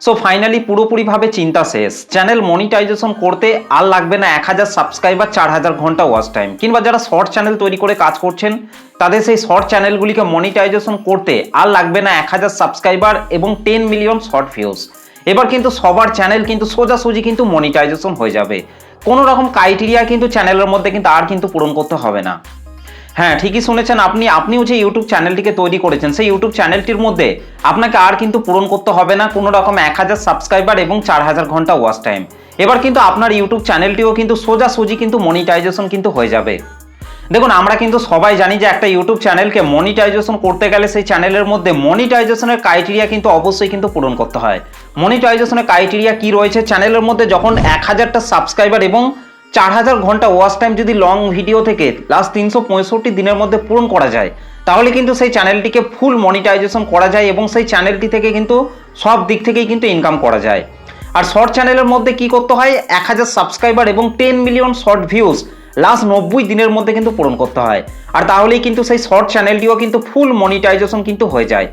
So finally পুরোপুরিভাবে চিন্তা শেষ। চ্যানেল মনিটাইজেশন করতে আর লাগবে না 1000 সাবস্ক্রাইবার, 4000 ঘন্টা ওয়াচ টাইম। কিংবা যারা শর্ট চ্যানেল তৈরি করে কাজ করছেন তাদের সেই শর্ট চ্যানেলগুলিকে মনিটাইজেশন করতে আর লাগবে না 1000 সাবস্ক্রাইবার এবং 10 মিলিয়ন শর্ট ভিউজ। এবার কিন্তু সবার চ্যানেল কিন্তু সোজাসুজি কিন্তু মনিটাইজেশন হয়ে যাবে। কোনো রকম ক্রাইটেরিয়া কিন্তু চ্যানেলের মধ্যে কিন্তু আর কিন্তু পূরণ করতে হবে না। হ্যাঁ, ঠিকই শুনেছেন আপনিও যে ইউটিউব চ্যানেলটিকে তৈরি করেছেন সেই ইউটিউব চ্যানেলটির মধ্যে আপনাকে আর কিন্তু পূরণ করতে হবে না কোনো রকম 1000 সাবস্ক্রাইবার এবং 4000 ঘন্টা ওয়াচ টাইম। এবার কিন্তু আপনার ইউটিউব চ্যানেলটিও কিন্তু সোজাসুজি কিন্তু মনিটাইজেশন কিন্তু হয়ে যাবে। দেখুন, আমরা কিন্তু সবাই জানি যে একটা ইউটিউব চ্যানেলকে মনিটাইজেশন করতে গেলে সেই চ্যানেলের মধ্যে মনিটাইজেশনের ক্রাইটেরিয়া কিন্তু অবশ্যই কিন্তু পূরণ করতে হয়। মনিটাইজেশনের ক্রাইটেরিয়া কি রয়েছে? চ্যানেলের মধ্যে যখন 1000টা সাবস্ক্রাইবার এবং 4000 ঘন্টা ওয়াচ টাইম যদি লং ভিডিও থেকে লাস্ট 365 দিনের মধ্যে পূরণ করা যায়, তাহলে কিন্তু সেই চ্যানেলটিকে ফুল মনিটাইজেশন করা যায় এবং সেই চ্যানেলটি থেকে কিন্তু সব দিক থেকেই কিন্তু ইনকাম করা যায়। আর শর্ট চ্যানেলের মধ্যে কি করতে হয়? 1000 সাবস্ক্রাইবার এবং 10 মিলিয়ন শর্ট ভিউজ লাস্ট 90 দিনের মধ্যে কিন্তু পূরণ করতে হয়। আর তাহলেই কিন্তু সেই শর্ট চ্যানেলটিও কিন্তু ফুল মনিটাইজেশন কিন্তু হয়ে যায়।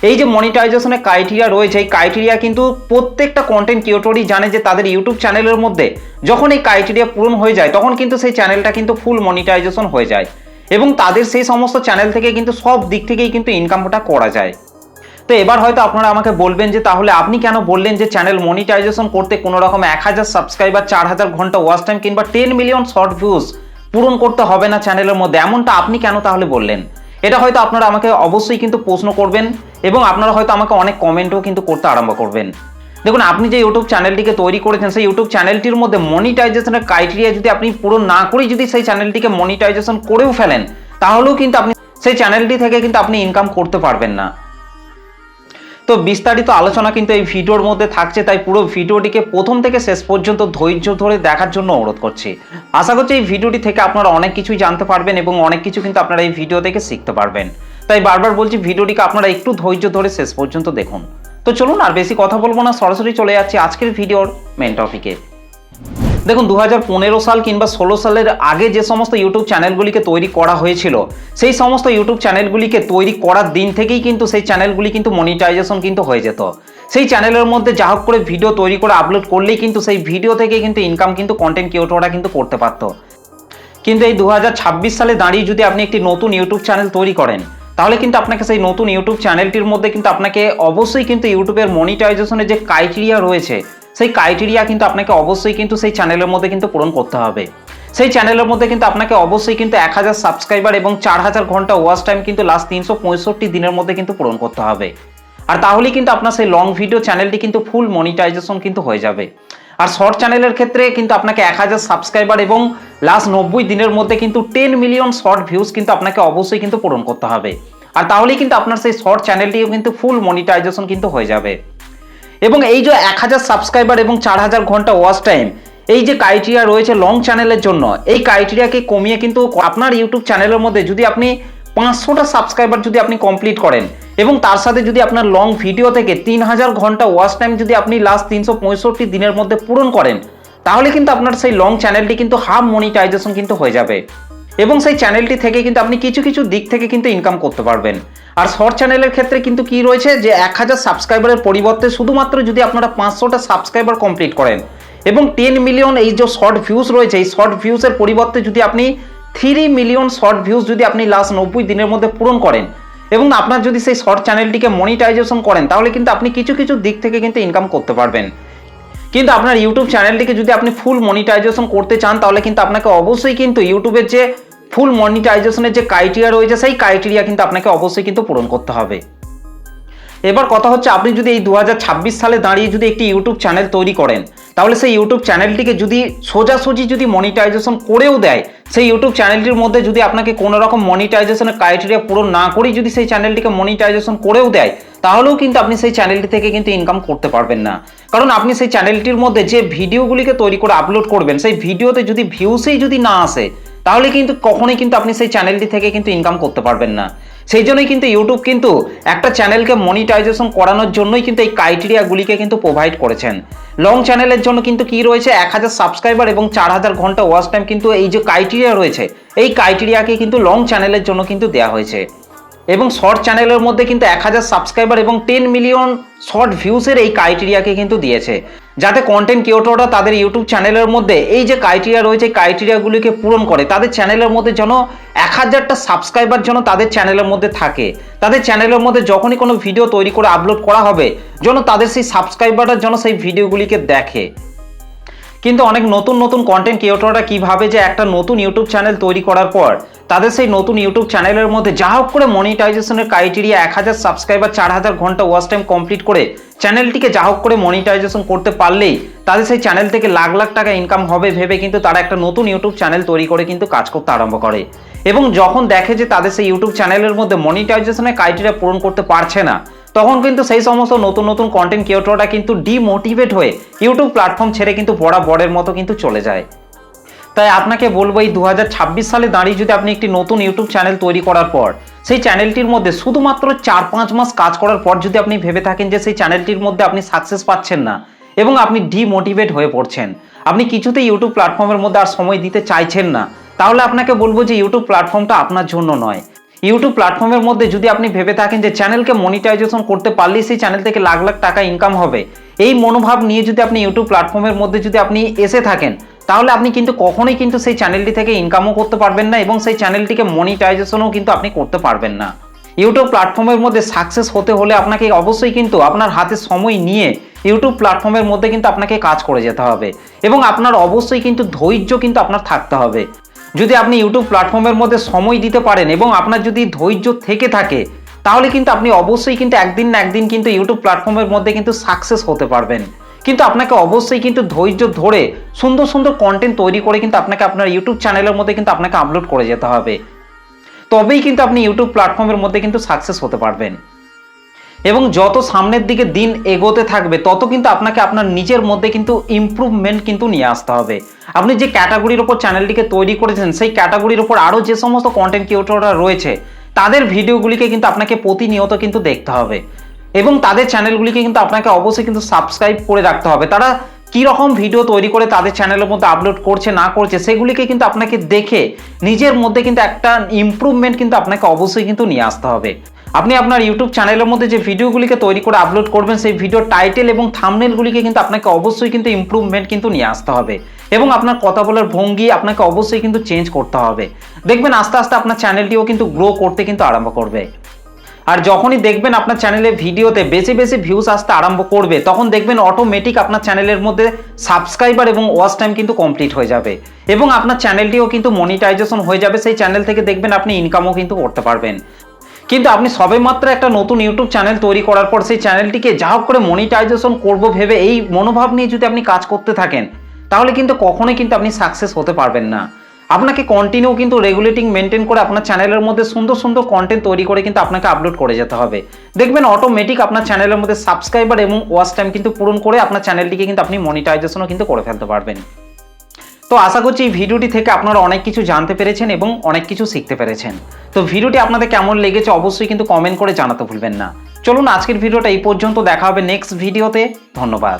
এই যে মনিটাইজেশনের ক্রাইটেরিয়া রয়েছে, এই ক্রাইটেরিয়া কিন্তু প্রত্যেকটা কন্টেন্ট ক্রিয়েটরই জানে যে তাদের ইউটিউব চ্যানেলের মধ্যে যখন এই ক্রাইটেরিয়া পূরণ হয়ে যায় তখন কিন্তু সেই চ্যানেলটা কিন্তু ফুল মনিটাইজেশন হয়ে যায় এবং তাদের সেই সমস্ত চ্যানেল থেকে কিন্তু সব দিক থেকেই কিন্তু ইনকামটা করা যায়। তো এবার হয়তো আপনারা আমাকে বলবেন যে তাহলে আপনি কেন বললেন যে চ্যানেল মনিটাইজেশন করতে কোনো রকম 1000 সাবস্ক্রাইবার, 4000 ঘন্টা ওয়াচ টাইম কিংবা 10 মিলিয়ন শর্ট ভিউজ পূরণ করতে হবে না চ্যানেলের মধ্যে, এমনটা আপনি কেন তাহলে বললেন? এটা হয়তো আপনারা আমাকে অবশ্যই কিন্তু প্রশ্ন করবেন এবং আপনারা হয়তো আমাকে অনেক কমেন্টও কিন্তু করতে আরম্ভ করবেন। দেখুন, আপনি যে ইউটিউব চ্যানেলটিকে তৈরি করেছেন সেই ইউটিউব চ্যানেলটির মধ্যে মনিটাইজেশনের ক্রাইটেরিয়া যদি আপনি পূরণ না করেই যদি সেই চ্যানেলটিকে মনিটাইজেশন করেও ফেলেন, তাহলেও কিন্তু আপনি সেই চ্যানেলটি থেকে কিন্তু আপনি ইনকাম করতে পারবেন না। তো বিস্তারিত আলোচনা কিন্তু এই ভিডিওর মধ্যে থাকছে, তাই পুরো ভিডিওটিকে প্রথম থেকে শেষ পর্যন্ত ধৈর্য ধরে দেখার জন্য অনুরোধ করছি। আশা করছি এই ভিডিওটি থেকে আপনারা অনেক কিছুই জানতে পারবেন এবং অনেক কিছু কিন্তু আপনারা এই ভিডিও থেকে শিখতে পারবেন। তাই বারবার বলছি ভিডিওটিকে আপনারা একটু ধৈর্য ধরে শেষ পর্যন্ত দেখুন। তো চলুন আর বেশি কথা বলবো না, সরাসরি চলে যাচ্ছি আজকের ভিডিওর মেন টপিকে। দেখুন, 2015 সাল কিংবা 16 সালের আগে যে সমস্ত ইউটিউব চ্যানেলগুলিকে তৈরি করা হয়েছিল সেই সমস্ত ইউটিউব চ্যানেলগুলিকে তৈরি করার দিন থেকেই কিন্তু সেই চ্যানেলগুলি কিন্তু মনিটাইজেশন কিন্তু হয়ে যেত। সেই চ্যানেলের মধ্যে যা হোক করে ভিডিও তৈরি করে আপলোড করলেই কিন্তু সেই ভিডিও থেকে কিন্তু ইনকাম কিন্তু কন্টেন্ট ক্রিয়েটররা কিন্তু করতে পারতো। কিন্তু এই 2026 সালে দাঁড়িয়ে যদি আপনি একটি নতুন ইউটিউব চ্যানেল তৈরি করেন, তাহলে কিন্তু আপনাকে সেই নতুন ইউটিউব চ্যানেলটির মধ্যে কিন্তু আপনাকে অবশ্যই কিন্তু ইউটিউবের মনিটাইজেশনের যে ক্রাইটেরিয়া রয়েছে সেই ক্রাইটেরিয়া কিন্তু আপনাকে অবশ্যই কিন্তু সেই চ্যানেলের মধ্যে কিন্তু পূরণ করতে হবে। সেই চ্যানেলের মধ্যে কিন্তু আপনাকে অবশ্যই কিন্তু 1000 সাবস্ক্রাইবার এবং 4000 ঘন্টা ওয়াচ টাইম কিন্তু লাস্ট 365 দিনের মধ্যে কিন্তু পূরণ করতে হবে। আর তাহলেই কিন্তু আপনার সেই লং ভিডিও চ্যানেলটি কিন্তু ফুল মনিটাইজেশন কিন্তু হয়ে যাবে। আর শর্ট চ্যানেলের ক্ষেত্রে কিন্তু আপনাকে 1000 সাবস্ক্রাইবার এবং লাস্ট 90 দিনের মধ্যে কিন্তু 10 মিলিয়ন শর্ট ভিউজ কিন্তু আপনাকে অবশ্যই কিন্তু পূরণ করতে হবে। আর তাহলেই কিন্তু আপনার সেই শর্ট চ্যানেলটিও কিন্তু ফুল মনিটাইজেশন কিন্তু হয়ে যাবে। এবং এই যে 1000 সাবস্ক্রাইবার এবং 4000 ঘন্টা ওয়াচ টাইম, এই যে ক্রাইটেরিয়া রয়েছে লং চ্যানেলের জন্য, এই ক্রাইটেরিয়াকে কমিয়ে কিন্তু আপনার ইউটিউব চ্যানেলের মধ্যে যদি আপনি 500টা সাবস্ক্রাইবার যদি আপনি কমপ্লিট করেন এবং তার সাথে যদি আপনার লং ভিডিও থেকে 3000 ঘন্টা ওয়াচ টাইম যদি আপনি লাস্ট 365 দিনের মধ্যে পূরণ করেন, তাহলে কিন্তু আপনার সেই লং চ্যানেলটি কিন্তু হাফ মনিটাইজেশন কিন্তু হয়ে যাবে এবং সেই চ্যানেলটি থেকে কিন্তু আপনি কিছু কিছু দিক থেকে কিন্তু ইনকাম করতে পারবেন। আর শর্ট চ্যানেলের ক্ষেত্রে কিন্তু কি রয়েছে যে 1000 সাবস্ক্রাইবারের পরিবর্তে শুধুমাত্র যদি আপনারা 500টা সাবস্ক্রাইবার কমপ্লিট করেন এবং 10 মিলিয়ন এই যে শর্ট ভিউজ রয়েছে এই শর্ট ভিউজের পরিবর্তে যদি আপনি 3 মিলিয়ন শর্ট ভিউজ যদি আপনি লাস্ট 90 দিনের মধ্যে পূরণ করেন এবং আপনার যদি সেই শর্ট চ্যানেলটিকে মনিটাইজেশন করেন, তাহলে কিন্তু আপনি কিছু কিছু দিক থেকে কিন্তু ইনকাম করতে পারবেন। কিন্তু আপনার ইউটিউব চ্যানেলটিকে যদি আপনি ফুল মনিটাইজেশন করতে চান, তাহলে কিন্তু আপনাকে অবশ্যই কিন্তু ইউটিউবের যে ফুল মনিটাইজেশনের যে ক্রাইটেরিয়া রয়েছে সেই ক্রাইটেরিয়া কিন্তু আপনাকে অবশ্যই কিন্তু পূরণ করতে হবে। এবার কথা হচ্ছে, আপনি যদি এই 2026 সালে দাঁড়িয়ে যদি একটি ইউটিউব চ্যানেল তৈরি করেন, তাহলে সেই ইউটিউব চ্যানেলটিকে যদি সোজাসুজি যদি মনিটাইজেশন করেও দেয়, সেই ইউটিউব চ্যানেলটির মধ্যে যদি আপনাকে কোনো রকম মনিটাইজেশনের ক্রাইটেরিয়া পূরণ না করেই যদি সেই চ্যানেলটিকে মনিটাইজেশন করেও দেয়, তাহলেও কিন্তু আপনি সেই চ্যানেলটি থেকে কিন্তু ইনকাম করতে পারবেন না। কারণ আপনি সেই চ্যানেলটির মধ্যে যে ভিডিওগুলিকে তৈরি করে আপলোড করবেন সেই ভিডিওতে যদি ভিউসই যদি না আসে, তাহলে কিন্তু কখনোই কিন্তু আপনি সেই চ্যানেলটি থেকে কিন্তু ইনকাম করতে পারবেন না। সেই জন্যই কিন্তু ইউটিউব কিন্তু একটা চ্যানেলকে মনিটাইজেশন করানোর জন্যই কিন্তু এই ক্রাইটেরিয়াগুলিকে কিন্তু প্রোভাইড করেছেন। লং চ্যানেলের জন্য কিন্তু কি রয়েছে, 1000 সাবস্ক্রাইবার এবং 4000 ঘন্টা ওয়াচ টাইম কিন্তু এই যে ক্রাইটেরিয়া রয়েছে এই ক্রাইটেরিয়াকে কিন্তু লং চ্যানেলের জন্য কিন্তু দেওয়া হয়েছে। এবং শর্ট চ্যানেলের মধ্যে কিন্তু 1000 সাবস্ক্রাইবার এবং 10 মিলিয়ন শর্ট ভিউসের এই ক্রাইটেরিয়াকে কিন্তু দিয়েছে, যাতে কন্টেন্ট ক্রিয়েটররা তাদের ইউটিউব চ্যানেলের মধ্যে এই যে ক্রাইটেরিয়া রয়েছে ক্রাইটেরিয়াগুলিকে পূরণ করে তাদের চ্যানেলের মধ্যে যেন 1000টা সাবস্ক্রাইবার যেন তাদের চ্যানেলের মধ্যে থাকে, তাদের চ্যানেলের মধ্যে যখনই কোনো ভিডিও তৈরি করে আপলোড করা হবে যেন তাদের সেই সাবস্ক্রাইবাররা যেন সেই ভিডিওগুলিকে দেখে। কিন্তু অনেক নতুন নতুন কন্টেন্ট ক্রিয়েটররা কীভাবে যে একটা নতুন ইউটিউব চ্যানেল তৈরি করার পর তাদের সেই নতুন ইউটিউব চ্যানেলের মধ্যে যা হোক করে মনিটাইজেশনের ক্রাইটেরিয়া 1000 সাবস্ক্রাইবার 4000 ঘন্টা ওয়াচ টাইম কমপ্লিট করে চ্যানেলটিকে যা হোক করে মনিটাইজেশন করতে পারলেই তাদের সেই চ্যানেল থেকে লাখ লাখ টাকা ইনকাম হবে ভেবে কিন্তু তারা একটা নতুন ইউটিউব চ্যানেল তৈরি করে কিন্তু কাজ করতে আরম্ভ করে। এবং যখন দেখে যে তাদের সেই ইউটিউব চ্যানেলের মধ্যে মনিটাইজেশনের ক্রাইটেরিয়া পূরণ করতে পারছে না, তখন কিন্তু সেই সমস্ত নতুন নতুন কন্টেন্ট ক্রিয়েটররা কিন্তু ডিমোটিভেট হয়ে ইউটিউব প্ল্যাটফর্ম ছেড়ে কিন্তু বরাবরের মতো কিন্তু চলে যায়। তাই আপনাকে বলবো এই 2026 সালে দাঁড়িয়ে যদি আপনি একটি নতুন ইউটিউব চ্যানেল তৈরি করার পর সেই চ্যানেলটির মধ্যে শুধুমাত্র 4-5 মাস কাজ করার পর যদি আপনি ভেবে থাকেন যে সেই চ্যানেলটির মধ্যে আপনি সাকসেস পাচ্ছেন না এবং আপনি ডিমোটিভেট হয়ে পড়ছেন, আপনি কিছুতেই ইউটিউব প্ল্যাটফর্মের মধ্যে আর সময় দিতে চাইছেন না, তাহলে আপনাকে বলবো যে ইউটিউব প্ল্যাটফর্মটা আপনার জন্য নয়। ইউটিউব প্ল্যাটফর্মের মধ্যে যদি আপনি ভেবে থাকেন যে চ্যানেলকে মনিটাইজেশন করতে পারলেই সেই চ্যানেল থেকে লাখ লাখ টাকা ইনকাম হবে, এই মনোভাব নিয়ে যদি আপনি ইউটিউব প্ল্যাটফর্মের মধ্যে যদি আপনি এসে থাকেন, তাহলে আপনি কিন্তু কখনোই কিন্তু সেই চ্যানেলটি থেকে ইনকামও করতে পারবেন না এবং সেই চ্যানেলটিকে মনিটাইজেশনও কিন্তু আপনি করতে পারবেন না। ইউটিউব প্ল্যাটফর্মের মধ্যে সাকসেস হতে হলে আপনাকে অবশ্যই কিন্তু আপনার হাতে সময় নিয়ে ইউটিউব প্ল্যাটফর্মের মধ্যে কিন্তু আপনাকে কাজ করে যেতে হবে এবং আপনার অবশ্যই কিন্তু ধৈর্য কিন্তু আপনার থাকতে হবে। যদি আপনি ইউটিউব প্ল্যাটফর্মের মধ্যে সময় দিতে পারেন এবং আপনার যদি ধৈর্য থেকে থাকে, তাহলে কিন্তু আপনি অবশ্যই কিন্তু একদিন না একদিন কিন্তু ইউটিউব প্ল্যাটফর্মের মধ্যে কিন্তু সাকসেস হতে পারবেন। কিন্তু আপনাকে অবশ্যই কিন্তু ধৈর্য ধরে সুন্দর সুন্দর কন্টেন্ট তৈরি করে কিন্তু আপনাকে আপনার ইউটিউব চ্যানেলের মধ্যে কিন্তু আপনাকে আপলোড করে যেতে হবে, তবেই কিন্তু আপনি ইউটিউব প্ল্যাটফর্মের মধ্যে কিন্তু সাকসেস হতে পারবেন। এবং যত সামনের দিকে দিন এগোতে থাকবে তত কিন্তু আপনাকে আপনার নিজের মধ্যে কিন্তু ইমপ্রুভমেন্ট কিন্তু নিয়ে আসতে হবে। আপনি যে ক্যাটাগরির ওপর চ্যানেলটিকে তৈরি করেছেন সেই ক্যাটাগরির ওপর আরও যে সমস্ত কন্টেন্ট ক্রিয়েটররা রয়েছে তাদের ভিডিওগুলিকে কিন্তু আপনাকে প্রতিনিয়ত কিন্তু দেখতে হবে এবং তাদের চ্যানেলগুলিকে কিন্তু আপনাকে অবশ্যই কিন্তু সাবস্ক্রাইব করে রাখতে হবে। তারা কী রকম ভিডিও তৈরি করে তাদের চ্যানেলের মধ্যে আপলোড করছে না করছে সেগুলিকে কিন্তু আপনাকে দেখে নিজের মধ্যে কিন্তু একটা ইমপ্রুভমেন্ট কিন্তু আপনাকে অবশ্যই কিন্তু নিয়ে আসতে হবে। আপনি আপনার ইউটিউব চ্যানেলের মধ্যে যে ভিডিওগুলিকে তৈরি করে আপলোড করবেন সেই ভিডিও টাইটেল এবং থাম্বনেলগুলিকে কিন্তু আপনাকে অবশ্যই কিন্তু ইমপ্রুভমেন্ট কিন্তু নিয়ে আসতে হবে এবং আপনার কথা বলার ভঙ্গি আপনাকে অবশ্যই কিন্তু চেঞ্জ করতে হবে। দেখবেন আস্তে আস্তে আপনার চ্যানেলটিও কিন্তু গ্রো করতে কিন্তু আরম্ভ করবে। আর যখনই দেখবেন আপনার চ্যানেলের ভিডিওতে বেশি বেশি ভিউজ আসতে আরম্ভ করবে, তখন দেখবেন অটোমেটিক আপনার চ্যানেলের মধ্যে সাবস্ক্রাইবার এবং ওয়াচ টাইম কিন্তু কমপ্লিট হয়ে যাবে এবং আপনার চ্যানেলটিও কিন্তু মনিটাইজেশন হয়ে যাবে। সেই চ্যানেল থেকে দেখবেন আপনি ইনকামও কিন্তু করতে পারবেন। কিন্তু আপনি সবেমাত্র একটা নতুন ইউটিউব চ্যানেল তৈরি করার পর সেই চ্যানেলটিকে যা হোক করে মনিটাইজেশন করব ভেবে এই মনোভাব নিয়ে যদি আপনি কাজ করতে থাকেন, তাহলে কিন্তু কখনোই কিন্তু আপনি সাকসেস হতে পারবেন না। আপনাকে কন্টিনিউ কিন্তু রেগুলেটিং মেনটেন করে আপনার চ্যানেলের মধ্যে সুন্দর সুন্দর কন্টেন্ট তৈরি করে কিন্তু আপনাকে আপলোড করে যেতে হবে। দেখবেন অটোমেটিক আপনার চ্যানেলের মধ্যে সাবস্ক্রাইবার এবং ওয়াচ টাইম কিন্তু পূরণ করে আপনার চ্যানেলটিকে কিন্তু আপনি মনিটাইজেশনও কিন্তু করে ফেলতে পারবেন। তো আশা করছি এই ভিডিওটি থেকে আপনারা অনেক কিছু জানতে পেরেছেন এবং অনেক কিছু শিখতে পেরেছেন। তো ভিডিওটি আপনাদের কেমন লেগেছে অবশ্যই কিন্তু কমেন্ট করে জানাতে ভুলবেন না। চলুন আজকের ভিডিওটা এই পর্যন্ত, দেখা হবে নেক্সট ভিডিওতে। ধন্যবাদ।